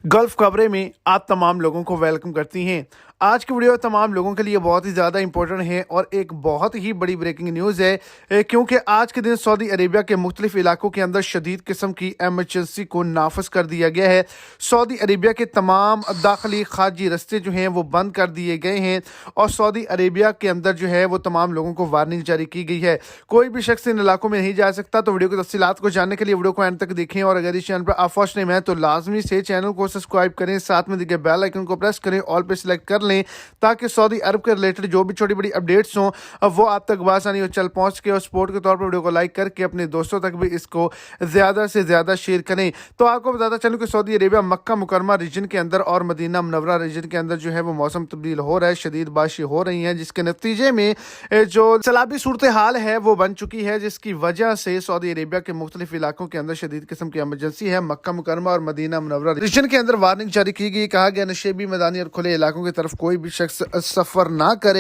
Gulf खबरें में आप तमाम लोगों को वेलकम करती हैं। आज की वीडियो तमाम लोगों के लिए बहुत ही ज़्यादा इंपॉर्टेंट है और एक बहुत ही बड़ी ब्रेकिंग न्यूज़ है, क्योंकि आज के दिन सऊदी अरेबिया के मुख्तलिफ इलाकों के अंदर शदीद किस्म की एमरजेंसी को नाफज कर दिया गया है। सऊदी अरेबिया के तमाम दाखिली खारजी रस्ते जो हैं वो बंद कर दिए गए हैं और सऊदी अरेबिया के अंदर जो है वो तमाम लोगों को वार्निंग जारी की गई है। कोई भी शख्स इन इलाकों में नहीं जा सकता। तो वीडियो की तफसीलात को जानने के लिए वीडियो को एंड तक देखें और अगर इस चैनल पर आप फर्स्ट टाइम है तो लाजमी से चैनल को सब्सक्राइब करें, साथ में दिखे बेल आइकन को प्रेस करें, ऑल पे सिलेक्ट कर लें ताकि सऊदी अरब के रिलेटेड जो भी छोटी बड़ी अपडेट्स हों वो आप तक आसानी चल पहुंच के और सपोर्ट के तौर पर वीडियो को लाइक करके अपने दोस्तों तक भी इसको ज़्यादा से ज़्यादा शेयर करें। तो आपको बताता चलूँ कि सऊदी अरेबिया मक्का मुकरमा रीजन के अंदर और मदीना मुनव्वरा रीजन के अंदर जो है वो मौसम तब्दील हो रहा है, शदीद बारिशें हो रही हैं, जिसके नतीजे में जो सैलाबी सूरत हाल है वो बन चुकी है, जिसकी वजह से सऊदी अरेबिया के मुख्तलिफ इलाकों के अंदर शदीद किस्म की एमरजेंसी है। मक्का मुकरमा और मदीना मुनव्वरा रीजन के अंदर वार्निंग जारी की गई। कहा गया नशेबी मैदानी और खुले इलाकों की तरफ कोई भी शख्स सफर ना करे।